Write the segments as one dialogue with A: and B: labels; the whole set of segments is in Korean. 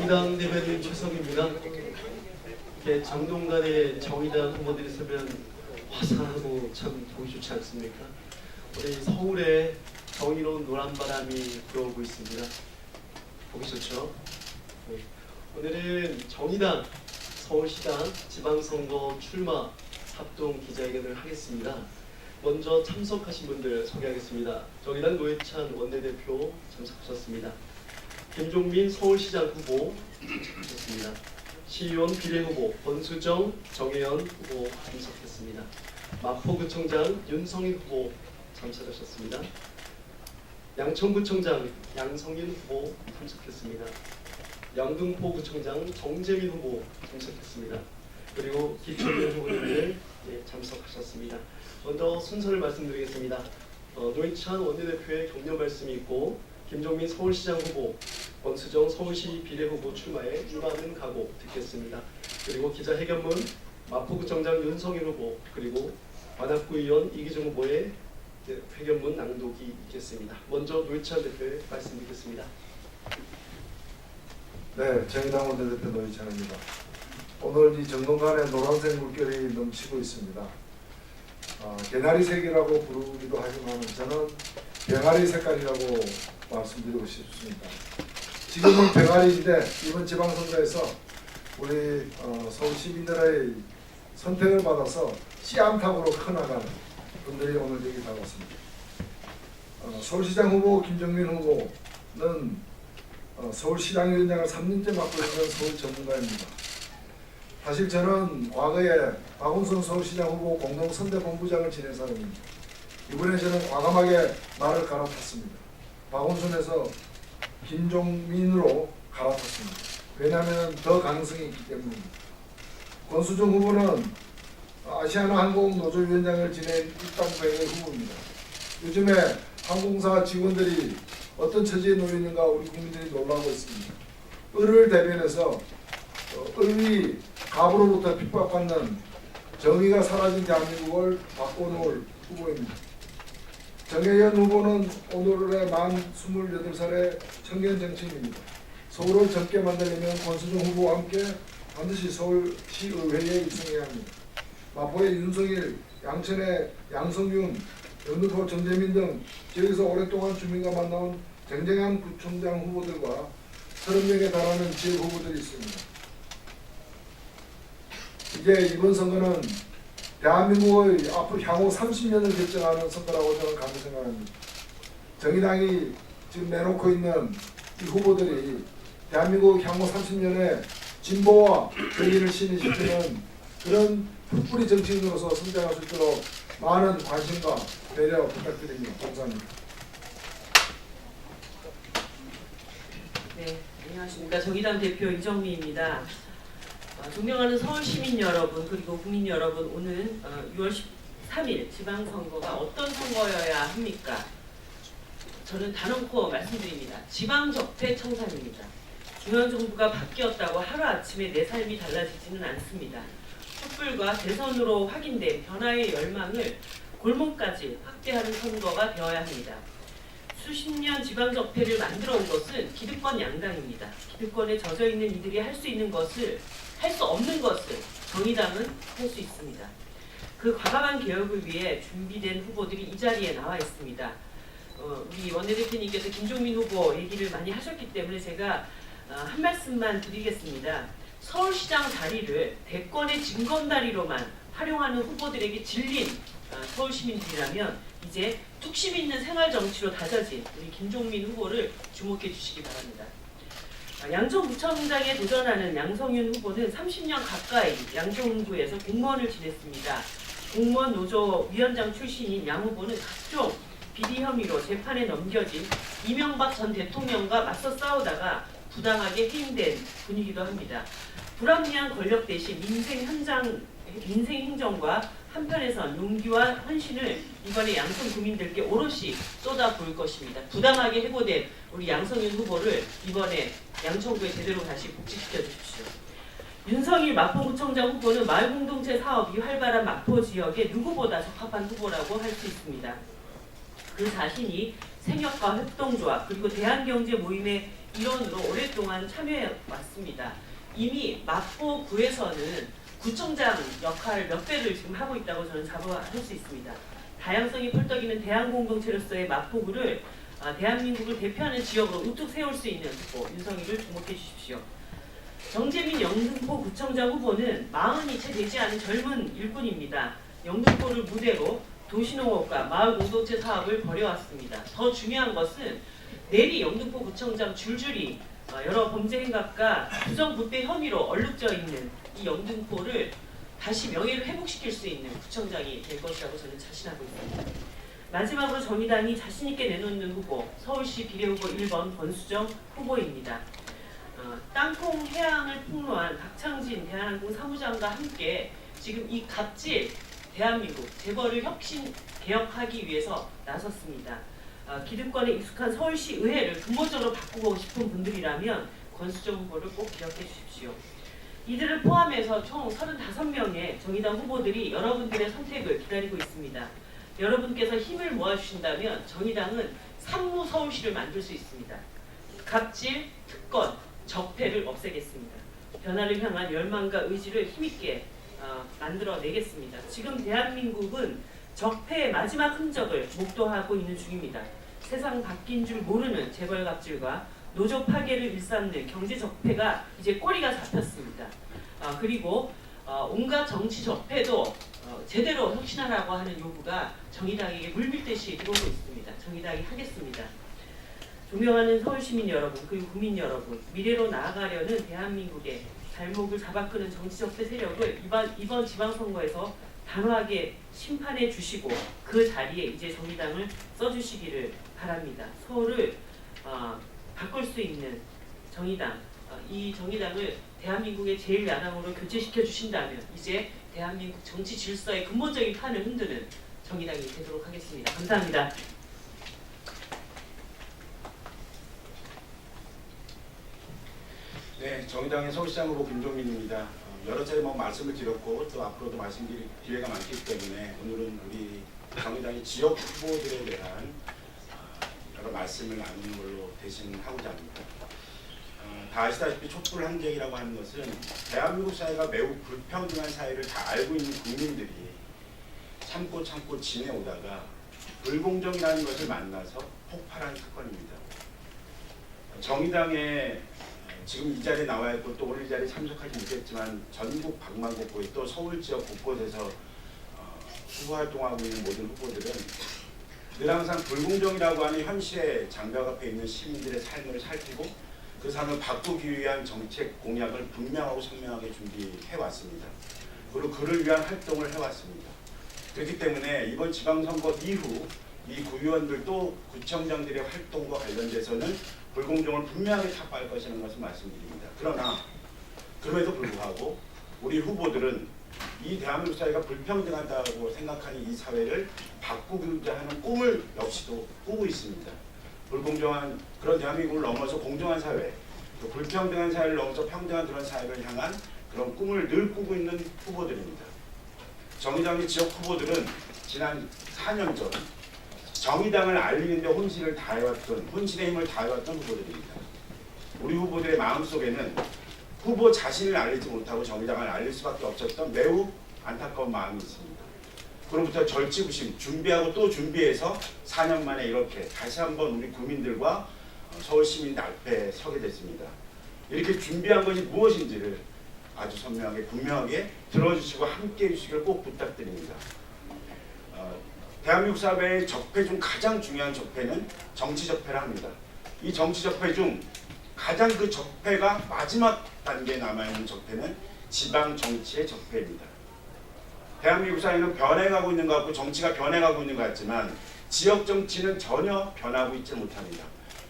A: 정의당 대변인 최석입니다. 이렇게 정동간에 정의당 후보들이 서면 화사하고 참 보기 좋지 않습니까? 우리 서울에 정의로운 노란바람이 불어오고 있습니다. 보기 좋죠? 네. 오늘은 정의당 서울시장 지방선거 출마 합동 기자회견을 하겠습니다. 먼저 참석하신 분들 소개하겠습니다. 정의당 노회찬 원내대표 참석하셨습니다. 김종민 서울시장 후보 참석하셨습니다. 시의원 비례후보 권수정, 정혜연 후보 참석했습니다. 마포구청장 윤성희 후보 참석하셨습니다. 양천구청장 양성인 후보 참석했습니다. 영등포구청장 정재민 후보 참석했습니다. 그리고 기초의원 후보님들 참석하셨습니다. 먼저 순서를 말씀드리겠습니다. 노회찬 원내대표의 격려 말씀이 있고 김종민 서울시장 후보, 권수정 서울시 비례후보 출마에 임하는 각오 듣겠습니다. 그리고 기자회견문 마포구청장 윤성일 후보 그리고 관악구의원 이기정 후보의 회견문 낭독이 있겠습니다. 먼저 노회찬 대표의 말씀 듣겠습니다.
B: 네, 정의당 원내대표 노회찬입니다. 오늘 이 정동간에 노란색 물결이 넘치고 있습니다. 개나리색이라고 부르기도 하지만 저는 병아리 색깔이라고 말씀드리고 싶습니다. 지금은 병아리인데 이번 지방선거에서 우리 서울 시민들의 선택을 받아서 씨암탉으로 커나가는 분들이 오늘 여기 나왔습니다. 서울시장 후보 김종민 후보는 서울시장위원장을 3년째 맡고 있는 서울 전문가입니다. 사실 저는 과거에 박원순 서울시장 후보 공동선대본부장을 지낸 사람입니다. 이번에 저는 과감하게 말을 갈아탔습니다. 박원순에서 김종민으로 갈아탔습니다. 왜냐하면 더 가능성이 있기 때문입니다. 권수정 후보는 아시아나항공노조위원장을 지낸 입당부의 후보입니다. 요즘에 항공사 직원들이 어떤 처지에 놓여 있는가 우리 국민들이 놀라고 있습니다. 을을 대변해서 을이 갑으로부터 핍박받는 정의가 사라진 대한민국을 바꿔놓을 후보입니다. 정혜연 후보는 오늘의 만 28살의 청년 정치인입니다. 서울을 젊게 만들려면 권수정 후보와 함께 반드시 서울시의회에 입성해야 합니다. 마포의 윤석일, 양천의 양성윤, 영등포 정재민 등 지역에서 오랫동안 주민과 만나온 쟁쟁한 구청장 후보들과 30명에 달하는 지역 후보들이 있습니다. 이제 이번 선거는 대한민국의 앞으로 향후 30년을 결정하는 선거라고 저는 강히 생각합니다. 정의당이 지금 내놓고 있는 이 후보들이 대한민국 향후 30년에 진보와 정의를 신뢰시키는 그런 풋뿌리 정치인으로서 성장할 수 있도록 많은 관심과 배려 부탁드립니다. 감사합니다.
C: 네, 안녕하십니까. 정의당 대표 이정미입니다. 존경하는 서울 시민 여러분 그리고 국민 여러분, 오늘 6월 13일 지방선거가 어떤 선거여야 합니까? 저는 단언코 말씀드립니다. 지방적폐청산입니다. 중앙정부가 바뀌었다고 하루아침에 내 삶이 달라지지는 않습니다. 촛불과 대선으로 확인된 변화의 열망을 골목까지 확대하는 선거가 되어야 합니다. 수십 년 지방적폐를 만들어 온 것은 기득권 양당입니다. 기득권에 젖어있는 이들이 할 수 있는 것을, 할 수 없는 것을 정의당은 할 수 있습니다. 그 과감한 개혁을 위해 준비된 후보들이 이 자리에 나와 있습니다. 우리 원내대표님께서 김종민 후보 얘기를 많이 하셨기 때문에 제가 한 말씀만 드리겠습니다. 서울시장 자리를 대권의 징검다리로만 활용하는 후보들에게 질린 서울 시민들이라면 이제 뚝심 있는 생활 정치로 다져진 우리 김종민 후보를 주목해 주시기 바랍니다. 양천구청장에 도전하는 양성윤 후보는 30년 가까이 양천구에서 공무원을 지냈습니다. 공무원 노조 위원장 출신인 양 후보는 각종 비리 혐의로 재판에 넘겨진 이명박 전 대통령과 맞서 싸우다가 부당하게 해임된 분이기도 합니다. 불합리한 권력 대신 민생 행정과 한편에선 용기와 헌신을 이번에 양천 구민들께 오롯이 쏟아부을 것입니다. 부당하게 해고된 우리 양성윤 후보를 이번에 양천구에 제대로 다시 복직시켜 주십시오. 윤성일 마포구청장 후보는 마을공동체 사업이 활발한 마포 지역에 누구보다 적합한 후보라고 할 수 있습니다. 그 자신이 생협과 협동조합 그리고 대한경제 모임의 일원으로 오랫동안 참여해 왔습니다. 이미 마포구에서는 구청장 역할 몇 배를 지금 하고 있다고 저는 자부할 수 있습니다. 다양성이 펄떡이는 대한공동체로서의 마포구를 대한민국을 대표하는 지역으로 우뚝 세울 수 있는 후보 윤석열을 주목해 주십시오. 정재민 영등포 구청장 후보는 40이 채 되지 않은 젊은 일꾼입니다. 영등포를 무대로 도시농업과 마을 공동체 사업을 벌여왔습니다. 더 중요한 것은 내리 영등포 구청장 줄줄이 여러 범죄 행각과 부정부패 혐의로 얼룩져 있는 이 영등포를 다시 명예를 회복시킬 수 있는 구청장이 될 것이라고 저는 자신하고 있습니다. 마지막으로 정의당이 자신있게 내놓는 후보, 서울시 비례후보 1번 권수정 후보입니다. 땅콩 해양을 폭로한 박창진 대한항공 사무장과 함께 지금 이 갑질 대한민국 재벌을 혁신 개혁하기 위해서 나섰습니다. 기득권에 익숙한 서울시 의회를 근본적으로 바꾸고 싶은 분들이라면 권수정 후보를 꼭 기억해 주십시오. 이들을 포함해서 총 35명의 정의당 후보들이 여러분들의 선택을 기다리고 있습니다. 여러분께서 힘을 모아주신다면 정의당은 산무 서울시를 만들 수 있습니다. 갑질, 특권, 적폐를 없애겠습니다. 변화를 향한 열망과 의지를 힘있게 만들어내겠습니다. 지금 대한민국은 적폐의 마지막 흔적을 목도하고 있는 중입니다. 세상 바뀐 줄 모르는 재벌 갑질과 노조 파괴를 일삼는 경제 적폐가 이제 꼬리가 잡혔습니다. 그리고 온갖 정치 적폐도 제대로 혁신하라고 하는 요구가 정의당에게 물밀듯이 들어오고 있습니다. 정의당이 하겠습니다. 존경하는 서울시민 여러분 그리고 국민 여러분, 미래로 나아가려는 대한민국의 발목을 잡아끄는 정치 적폐 세력을 이번 지방선거에서 단호하게 심판해 주시고 그 자리에 이제 정의당을 써주시기를 바랍니다. 서울을 바꿀 수 있는 정의당, 이 정의당을 대한민국의 제1야당으로 교체시켜 주신다면 이제 대한민국 정치 질서의 근본적인 판을 흔드는 정의당이 되도록 하겠습니다. 감사합니다.
D: 네, 정의당의 서울시장 후보 김종민입니다. 여러 차례 말씀을 드렸고 또 앞으로도 말씀드릴 기회가 많기 때문에 오늘은 우리 정의당의 지역 후보들에 대한 여러 말씀을 나누는 걸로 대신 하고자 합니다. 다 아시다시피 촛불 항쟁이라고 하는 것은 대한민국 사회가 매우 불평등한 사회를 다 알고 있는 국민들이 참고 지내오다가 불공정이라는 것을 만나서 폭발한 사건입니다. 정의당의 지금 이 자리에 나와 있고 또 오늘 이 자리에 참석하지 못했지만 전국 방방곡곡에 또 서울 지역 곳곳에서 후보 활동하고 있는 모든 후보들은 늘 항상 불공정이라고 하는 현실의 장벽 앞에 있는 시민들의 삶을 살피고 그 삶을 바꾸기 위한 정책 공약을 분명하고 선명하게 준비해 왔습니다. 그리고 그를 위한 활동을 해왔습니다. 그렇기 때문에 이번 지방선거 이후 이 구의원들도 구청장들의 활동과 관련돼서는 불공정을 분명하게 타파할 것이라는 것을 말씀드립니다. 그러나 그럼에도 불구하고 우리 후보들은 이 대한민국 사회가 불평등하다고 생각하는 이 사회를 바꾸고자 하는 꿈을 역시도 꾸고 있습니다. 불공정한 그런 대한민국을 넘어서 공정한 사회, 또 불평등한 사회를 넘어서 평등한 그런 사회를 향한 그런 꿈을 늘 꾸고 있는 후보들입니다. 정의당의 지역 후보들은 지난 4년 전 정의당을 알리는 데 혼신의 힘을 다해왔던 후보들입니다. 우리 후보들의 마음속에는 후보 자신을 알리지 못하고 정의당을 알릴 수밖에 없었던 매우 안타까운 마음이 있습니다. 그로부터 절치부심, 준비하고 또 준비해서 4년 만에 이렇게 다시 한번 우리 국민들과 서울 시민들 앞에 서게 됐습니다. 이렇게 준비한 것이 무엇인지를 아주 선명하게 분명하게 들어주시고 함께해 주시길 꼭 부탁드립니다. 대한민국 사회의 적폐 중 가장 중요한 적폐는 정치 적폐라 합니다. 이 정치 적폐 중 가장 그 적폐가 마지막 단계에 남아있는 적폐는 지방 정치의 적폐입니다. 대한민국 사회는 변해가고 있는 것 같고 정치가 변해가고 있는 것 같지만 지역 정치는 전혀 변하고 있지 못합니다.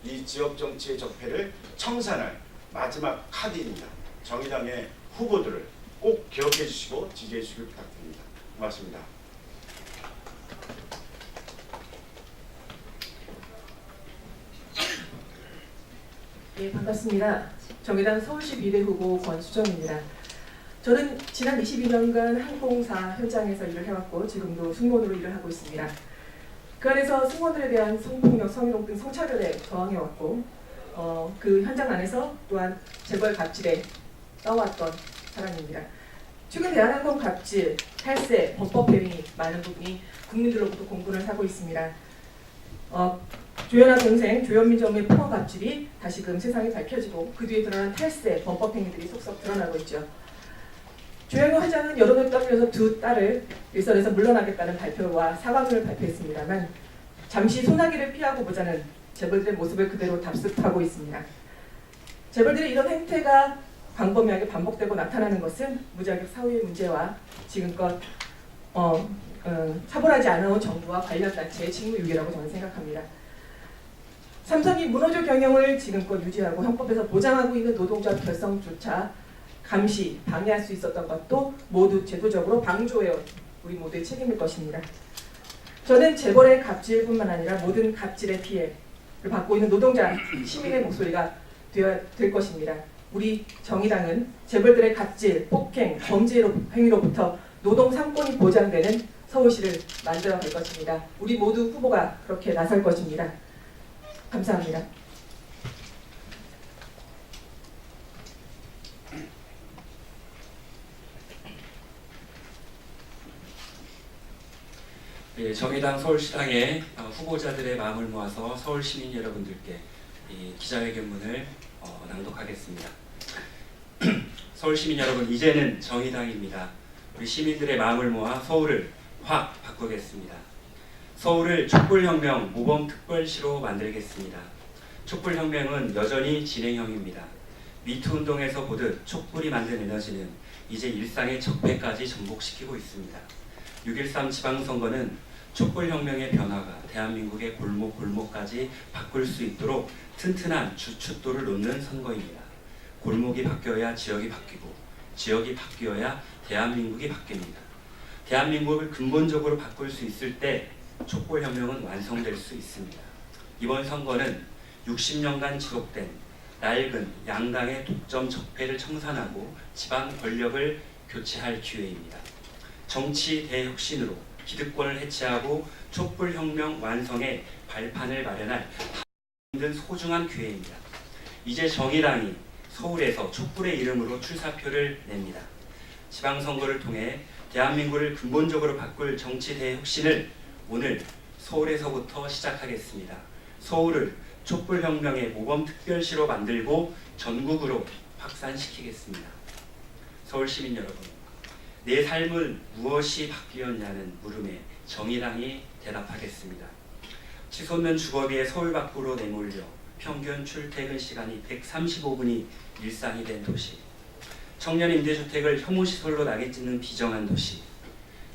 D: 이 지역 정치의 적폐를 청산할 마지막 카드입니다. 정의당의 후보들을 꼭 기억해 주시고 지지해 주시길 부탁드립니다. 고맙습니다.
E: 네, 반갑습니다. 정의당 서울시 비례후보 권수정입니다. 저는 지난 22년간 항공사 현장에서 일을 해왔고 지금도 승무원으로 일을 하고 있습니다. 그 안에서 승무원들에 대한 성폭력, 성희롱 등 성차별에 저항해왔고 그 현장 안에서 또한 재벌 갑질에 떠왔던 사람입니다. 최근 대한항공 갑질, 탈세, 범법 행위 많은 부분이 국민들로부터 공분을 사고 있습니다. 조현아 동생 조현민 점의 포화 갑질이 다시금 세상에 밝혀지고 그 뒤에 드러난 탈세, 범법 행위들이 속속 드러나고 있죠. 조현우 회장은 여론을 떠밀어서 두 딸을 일선에서 물러나겠다는 발표와 사과문을 발표했습니다만 잠시 소나기를 피하고 보자는 재벌들의 모습을 그대로 답습하고 있습니다. 재벌들의 이런 행태가 광범위하게 반복되고 나타나는 것은 무자격 사후의 문제와 지금껏 처벌하지 않아온 정부와 관련 단체의 직무유기라고 저는 생각합니다. 삼성이 문호조 경영을 지금껏 유지하고 헌법에서 보장하고 있는 노동자 결성조차 감시, 방해할 수 있었던 것도 모두 제도적으로 방조해온 우리 모두의 책임일 것입니다. 저는 재벌의 갑질뿐만 아니라 모든 갑질의 피해를 받고 있는 노동자, 시민의 목소리가 되어야 될 것입니다. 우리 정의당은 재벌들의 갑질, 폭행, 범죄 행위로부터 노동 3권이 보장되는 서울시를 만들어 갈 것입니다. 우리 모두 후보가 그렇게 나설 것입니다. 감사합니다.
F: 예, 정의당 서울시당의 후보자들의 마음을 모아서 서울 시민 여러분들께 이 기자회견문을 낭독하겠습니다. 서울 시민 여러분, 이제는 정의당입니다. 우리 시민들의 마음을 모아 서울을 확 바꾸겠습니다. 서울을 촛불혁명 모범특별시로 만들겠습니다. 촛불혁명은 여전히 진행형입니다. 미투 운동에서 보듯 촛불이 만든 에너지는 이제 일상의 적폐까지 전복시키고 있습니다. 6.13 지방선거는 촛불혁명의 변화가 대한민국의 골목골목까지 바꿀 수 있도록 튼튼한 주춧돌을 놓는 선거입니다. 골목이 바뀌어야 지역이 바뀌고 지역이 바뀌어야 대한민국이 바뀝니다. 대한민국을 근본적으로 바꿀 수 있을 때 촛불혁명은 완성될 수 있습니다. 이번 선거는 60년간 지속된 낡은 양당의 독점 적폐를 청산하고 지방 권력을 교체할 기회입니다. 정치 대혁신으로 기득권을 해체하고 촛불혁명 완성의 발판을 마련할 힘든 소중한 기회입니다. 이제 정의당이 서울에서 촛불의 이름으로 출사표를 냅니다. 지방선거를 통해 대한민국을 근본적으로 바꿀 정치 대혁신을 오늘 서울에서부터 시작하겠습니다. 서울을 촛불혁명의 모범특별시로 만들고 전국으로 확산시키겠습니다. 서울 시민 여러분, 내 삶은 무엇이 바뀌었냐는 물음에 정의당이 대답하겠습니다. 치솟는 주거비에 서울 밖으로 내몰려 평균 출퇴근 시간이 135분이 일상이 된 도시, 청년 임대주택을 혐오시설로 낙에 찍는 비정한 도시,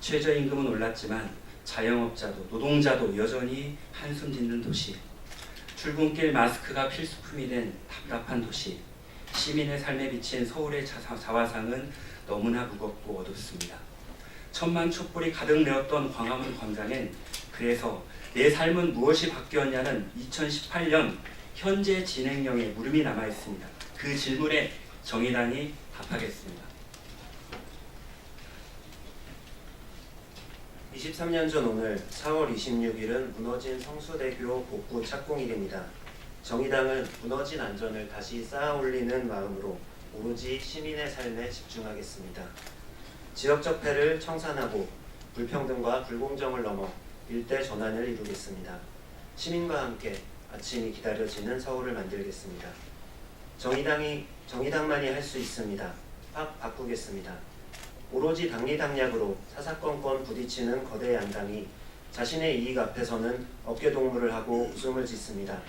F: 최저임금은 올랐지만 자영업자도 노동자도 여전히 한숨 짓는 도시, 출근길 마스크가 필수품이 된 답답한 도시, 시민의 삶에 비친 서울의 자화상은 너무나 무겁고 어둡습니다. 천만 촛불이 가득 내었던 광화문 광장엔 그래서 내 삶은 무엇이 바뀌었냐는 2018년 현재 진행형의 물음이 남아있습니다. 그 질문에 정의당이 답하겠습니다.
G: 23년 전 오늘 4월 26일은 무너진 성수대교 복구 착공일입니다. 정의당은 무너진 안전을 다시 쌓아올리는 마음으로 오로지 시민의 삶에 집중하겠습니다. 지역 적폐를 청산하고 불평등과 불공정을 넘어 일대 전환을 이루겠습니다. 시민과 함께 아침이 기다려지는 서울을 만들겠습니다. 정의당만이 할 수 있습니다. 확 바꾸겠습니다. 오로지 당리당략으로 사사건건 부딪히는 거대 양당이 자신의 이익 앞에서는 어깨동무를 하고 웃음을 짓습니다.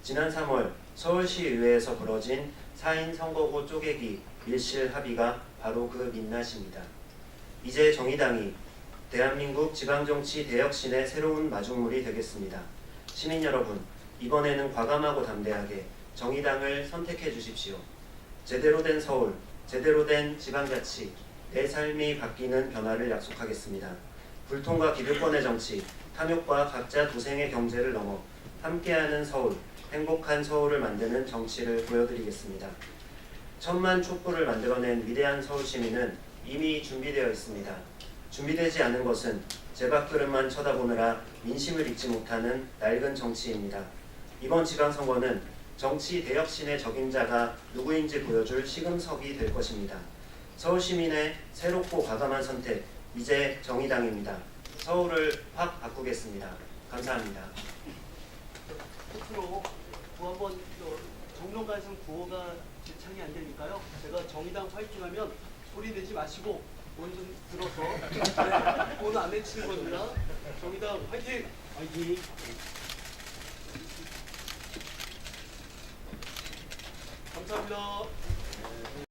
G: 지난 3월 서울시의회에서 벌어진 4인 선거구 쪼개기 밀실 합의가 바로 그 민낯입니다. 이제 정의당이 대한민국 지방정치 대혁신의 새로운 마중물이 되겠습니다. 시민 여러분, 이번에는 과감하고 담대하게 정의당을 선택해 주십시오. 제대로 된 서울, 제대로 된 지방자치, 내 삶이 바뀌는 변화를 약속하겠습니다. 불통과 기득권의 정치, 탐욕과 각자 도생의 경제를 넘어 함께하는 서울, 행복한 서울을 만드는 정치를 보여드리겠습니다. 천만 촛불을 만들어낸 위대한 서울 시민은 이미 준비되어 있습니다. 준비되지 않은 것은 제 밥그릇만 쳐다보느라 민심을 읽지 못하는 낡은 정치입니다. 이번 지방선거는 정치 대혁신의 적임자가 누구인지 보여줄 시금석이 될 것입니다. 서울 시민의 새롭고 과감한 선택, 이제 정의당입니다. 서울을 확 바꾸겠습니다. 감사합니다.
A: 끝으로 한번 정론가에서는 구호가 지창이 안 되니까요. 제가 정의당 화이팅하면 소리 내지 마시고 돈 좀 들어서 돈 안 내치는 겁니다. 정의당 화이팅! 화이팅! 감사합니다.